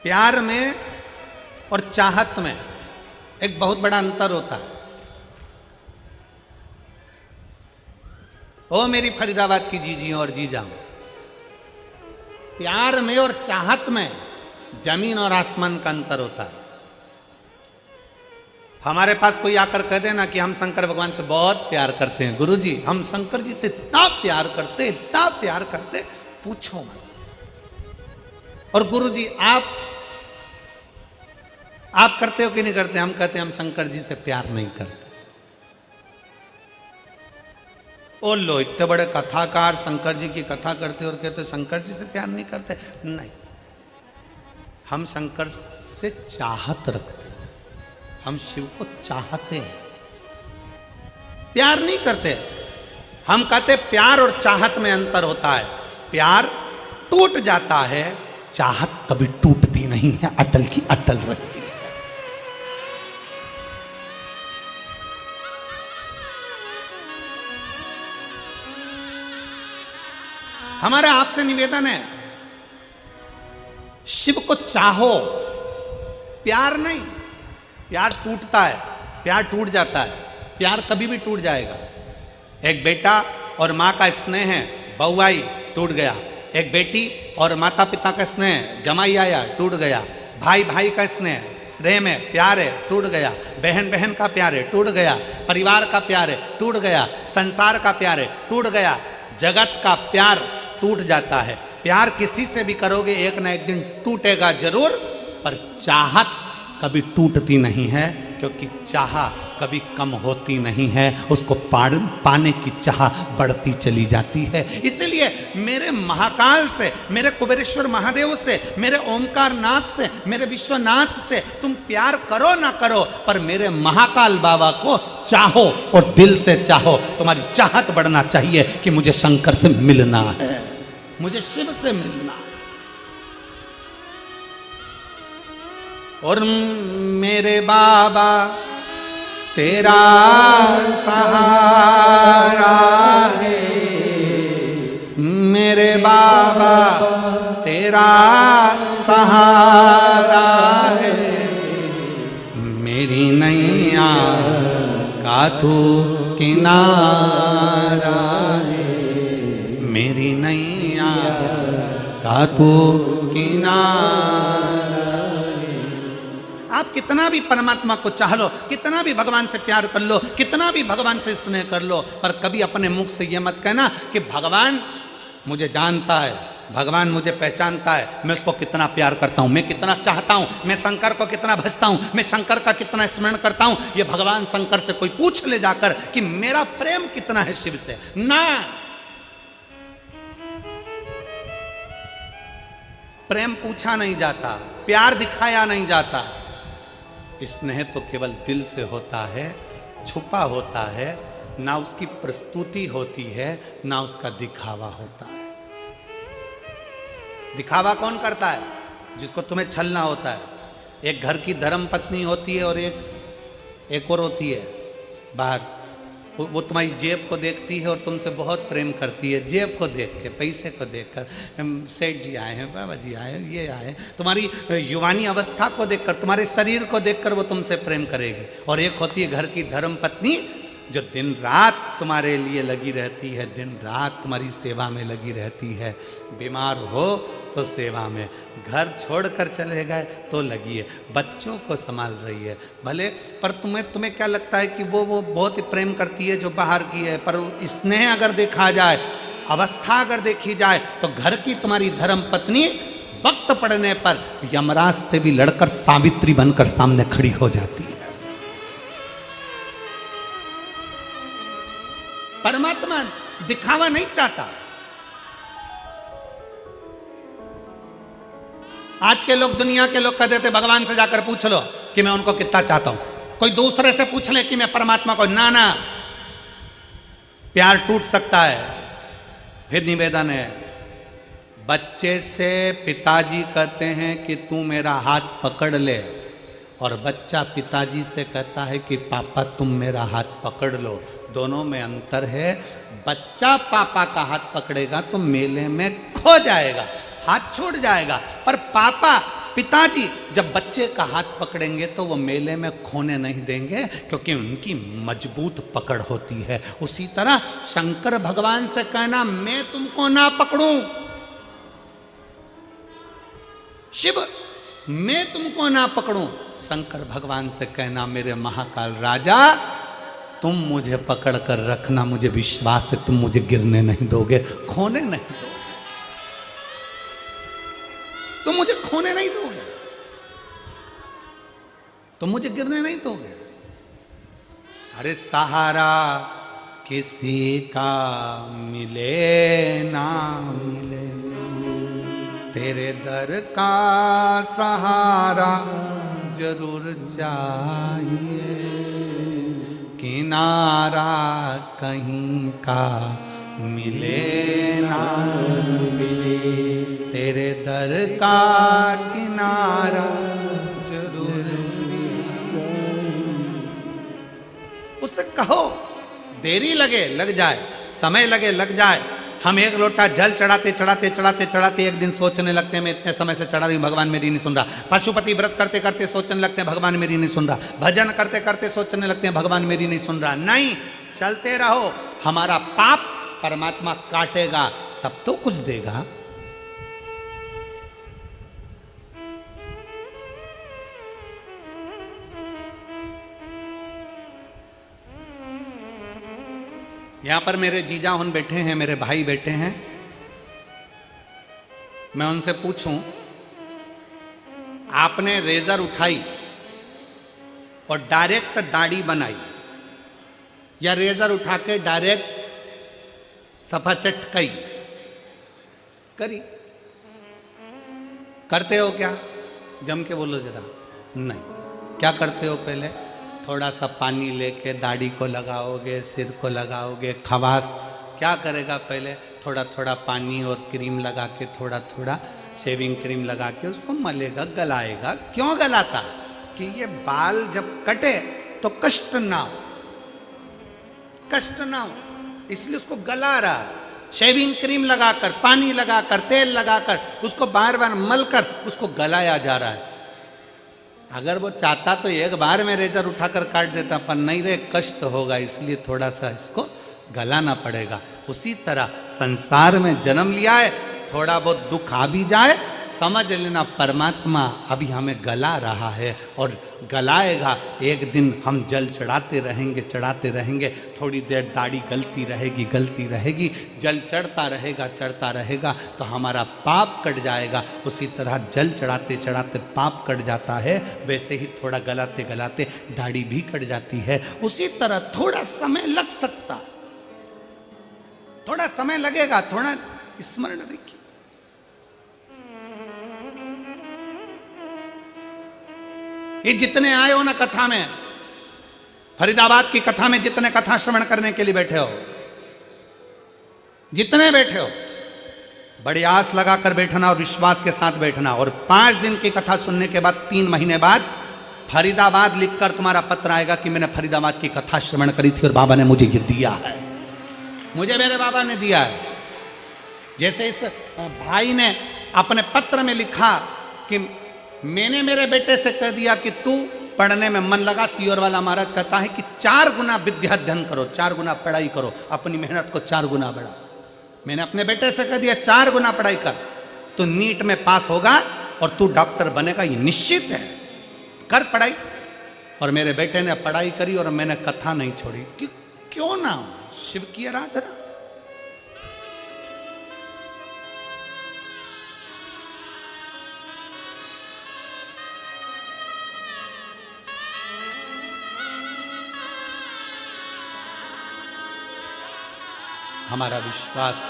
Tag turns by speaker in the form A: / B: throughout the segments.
A: प्यार में और चाहत में एक बहुत बड़ा अंतर होता है। ओ मेरी फरीदाबाद की जीजी और जीजा, प्यार में और चाहत में जमीन और आसमान का अंतर होता है। हमारे पास कोई आकर कह देना कि हम शंकर भगवान से बहुत प्यार करते हैं, गुरुजी हम शंकर जी से इतना प्यार करते पूछो मत। और गुरुजी आप करते हो कि नहीं करते? हम कहते हैं हम शंकर जी से प्यार नहीं करते। ओ लो, इतने बड़े कथाकार शंकर जी की कथा करते और कहते शंकर जी से प्यार नहीं करते। नहीं, हम शंकर से चाहत रखते हैं, हम शिव को चाहते हैं, प्यार नहीं करते। हम कहते प्यार और चाहत में अंतर होता है। प्यार टूट जाता है, चाहत कभी टूटती नहीं है, अटल की अटल रहती है। हमारा आपसे निवेदन है, शिव को चाहो, प्यार नहीं। प्यार टूटता है, प्यार टूट जाता है, प्यार कभी भी टूट जाएगा। एक बेटा और माँ का स्नेह है, बहू आई टूट गया। एक बेटी और माता पिता का स्नेह, जमाई आया टूट गया। भाई भाई का स्नेह, प्रेम है, प्यार है, टूट गया। बहन बहन का प्यार है, टूट गया। परिवार का प्यार है, टूट गया। संसार का प्यार है, टूट गया। जगत का प्यार टूट जाता है। प्यार किसी से भी करोगे एक ना एक दिन टूटेगा जरूर, पर चाहत कभी टूटती नहीं है, क्योंकि चाह कभी कम होती नहीं है, उसको पाने की चाह बढ़ती चली जाती है। इसलिए मेरे महाकाल से, मेरे कुबेरेश्वर महादेव से, मेरे ओमकार नाथ से, मेरे विश्वनाथ से तुम प्यार करो ना करो, पर मेरे महाकाल बाबा को चाहो और दिल से चाहो। तुम्हारी चाहत बढ़ना चाहिए कि मुझे शंकर से मिलना है, मुझे शिव से मिलना है। और मेरे बाबा तेरा सहारा है, मेरे बाबा तेरा सहारा है, मेरी नैया का तू किनारा है, मेरी नैया का तू किनारा। आप कितना भी परमात्मा को चाह लो, कितना भी भगवान से प्यार कर लो, कितना भी भगवान से स्नेह कर लो, पर कभी अपने मुख से ये मत कहना कि भगवान मुझे जानता है, भगवान मुझे पहचानता है, मैं उसको कितना प्यार करता हूँ, मैं कितना चाहता हूँ, मैं शंकर को कितना भजता हूँ, मैं शंकर का कितना स्मरण करता हूँ। ये भगवान शंकर से कोई पूछ ले जाकर कि मेरा प्रेम कितना है शिव से, ना। प्रेम पूछा नहीं जाता, प्यार दिखाया नहीं जाता। स्नेह तो केवल दिल से होता है, छुपा होता है, ना उसकी प्रस्तुति होती है, ना उसका दिखावा होता है। दिखावा कौन करता है? जिसको तुम्हें छलना होता है। एक घर की धर्म पत्नी होती है और एक और होती है बाहर, वो तुम्हारी जेब को देखती है और तुमसे बहुत प्रेम करती है। जेब को देख के, पैसे को देखकर, सेठ जी आए हैं, बाबा जी आए हैं, ये आए हैं। तुम्हारी युवानी अवस्था को देखकर, तुम्हारे शरीर को देखकर वो तुमसे प्रेम करेगी। और एक होती है घर की धर्म पत्नी, जो दिन रात तुम्हारे लिए लगी रहती है, दिन रात तुम्हारी सेवा में लगी रहती है। बीमार हो तो सेवा में, घर छोड़कर चले गए तो लगी है, बच्चों को संभाल रही है भले। पर तुम्हें क्या लगता है कि वो बहुत ही प्रेम करती है जो बाहर की है, पर स्नेह अगर देखा जाए, अवस्था अगर देखी जाए, तो घर की तुम्हारी धर्म पत्नी वक्त पड़ने पर यमराज से भी लड़कर सावित्री बनकर सामने खड़ी हो जाती है। परमात्मा दिखावा नहीं चाहता। आज के लोग, दुनिया के लोग कह देते भगवान से जाकर पूछ लो कि मैं उनको कितना चाहता हूं। कोई दूसरे से पूछ ले कि मैं परमात्मा को, ना, प्यार टूट सकता है। फिर निवेदन है, बच्चे से पिताजी कहते हैं कि तू मेरा हाथ पकड़ ले, और बच्चा पिताजी से कहता है कि पापा तुम मेरा हाथ पकड़ लो। दोनों में अंतर है। बच्चा पापा का हाथ पकड़ेगा तो मेले में खो जाएगा, हाथ छूट जाएगा, पर पापा पिताजी जब बच्चे का हाथ पकड़ेंगे तो वो मेले में खोने नहीं देंगे, क्योंकि उनकी मजबूत पकड़ होती है। उसी तरह शंकर भगवान से कहना मैं तुमको ना पकड़ूं, शिव मैं तुमको ना पकड़ूं, शंकर भगवान से कहना मेरे महाकाल राजा तुम मुझे पकड़ कर रखना, मुझे विश्वास है तुम मुझे गिरने नहीं दोगे, खोने नहीं दोगे, तुम मुझे खोने नहीं दोगे, तुम मुझे गिरने नहीं दोगे। अरे सहारा किसी का मिले ना मिले, तेरे दर का सहारा जरूर चाहिए, किनारा कहीं का मिले ना मिले, तेरे दर का किनारा जरूर चाहिए। उससे कहो देरी लगे लग जाए, समय लगे लग जाए। हम एक लोटा जल चढ़ाते चढ़ाते चढ़ाते चढ़ाते एक दिन सोचने लगते हैं मैं इतने समय से चढ़ा रही हूँ, भगवान मेरी नहीं सुन रहा। पशुपति व्रत करते करते सोचने लगते हैं भगवान मेरी नहीं सुन रहा। भजन करते करते सोचने लगते हैं भगवान मेरी नहीं सुन रहा। नहीं, चलते रहो, हमारा पाप परमात्मा काटेगा तब तो कुछ देगा। यहां पर मेरे जीजा हुन बैठे हैं, मेरे भाई बैठे हैं। मैं उनसे पूछूं, आपने रेजर उठाई और डायरेक्ट दाढ़ी बनाई या रेजर उठा के डायरेक्ट सफा चटकाई करी? करते हो क्या? जम के बोलो जरा। नहीं, क्या करते हो? पहले थोड़ा सा पानी लेके दाढ़ी को लगाओगे, सिर को लगाओगे। खवास क्या करेगा? पहले थोड़ा थोड़ा पानी और क्रीम लगा के, थोड़ा थोड़ा शेविंग क्रीम लगा के उसको मलेगा, गलाएगा। क्यों गलाता? कि ये बाल जब कटे तो कष्ट ना हो, कष्ट ना हो, इसलिए उसको गला रहा है। शेविंग क्रीम लगाकर, पानी लगाकर, तेल लगाकर, उसको बार बार मलकर उसको गलाया जा रहा है। अगर वो चाहता तो एक बार में रेजर उठाकर काट देता, पर नहीं रे, कष्ट होगा, इसलिए थोड़ा सा इसको गलाना पड़ेगा। उसी तरह संसार में जन्म लिया है, थोड़ा बहुत दुख आ भी जाए, समझ लेना परमात्मा अभी हमें गला रहा है और गलाएगा। एक दिन हम जल चढ़ाते रहेंगे, चढ़ाते रहेंगे, थोड़ी देर दाढ़ी गलती रहेगी, गलती रहेगी, जल चढ़ता रहेगा, चढ़ता रहेगा, तो हमारा पाप कट जाएगा। उसी तरह जल चढ़ाते चढ़ाते पाप कट जाता है, वैसे ही थोड़ा गलाते गलाते दाढ़ी भी कट जाती है। उसी तरह थोड़ा समय लग सकता, थोड़ा समय लगेगा, थोड़ा स्मरण रखिए। ये जितने आए हो ना कथा में, फरीदाबाद की कथा में जितने कथा श्रवण करने के लिए बैठे हो, जितने बैठे हो, बड़ी आस लगाकर बैठना और विश्वास के साथ बैठना। और 5 दिन की कथा सुनने के बाद 3 महीने बाद फरीदाबाद लिखकर तुम्हारा पत्र आएगा कि मैंने फरीदाबाद की कथा श्रवण करी थी और बाबा ने मुझे ये दिया है, मुझे मेरे बाबा ने दिया है। जैसे इस भाई ने अपने पत्र में लिखा कि मैंने मेरे बेटे से कह दिया कि तू पढ़ने में मन लगा। सियोर वाला महाराज कहता है कि 4 गुना विद्या अध्ययन करो, 4 गुना पढ़ाई करो, अपनी मेहनत को 4 गुना बढ़ाओ। मैंने अपने बेटे से कह दिया 4 गुना पढ़ाई कर, तो नीट में पास होगा और तू डॉक्टर बनेगा, ये निश्चित है, कर पढ़ाई। और मेरे बेटे ने पढ़ाई करी और मैंने कथा नहीं छोड़ी कि क्यों ना शिव की आराधना। हमारा विश्वास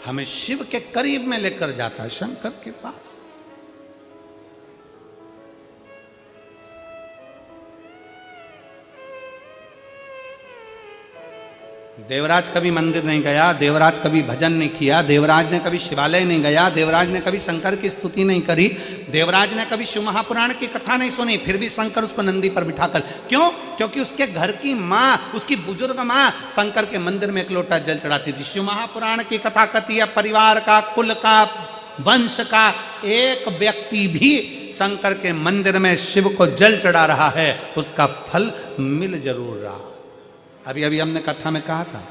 A: हमें शिव के करीब में लेकर जाता है, शंकर के पास। देवराज कभी मंदिर नहीं गया, देवराज कभी भजन नहीं किया, देवराज ने कभी शिवालय नहीं गया, देवराज ने कभी शंकर की स्तुति नहीं करी, देवराज ने कभी शिव महापुराण की कथा नहीं सुनी, फिर भी शंकर उसको नंदी पर बिठाकर, क्यों? क्योंकि उसके घर की माँ, उसकी बुजुर्ग माँ शंकर के मंदिर में एक लोटा जल चढ़ाती थी। शिव महापुराण की कथा कहती है परिवार का, कुल का, वंश का एक व्यक्ति भी शंकर के मंदिर में शिव को जल चढ़ा रहा है, उसका फल मिल जरूर रहा। अभी अभी हमने कथा में कहा था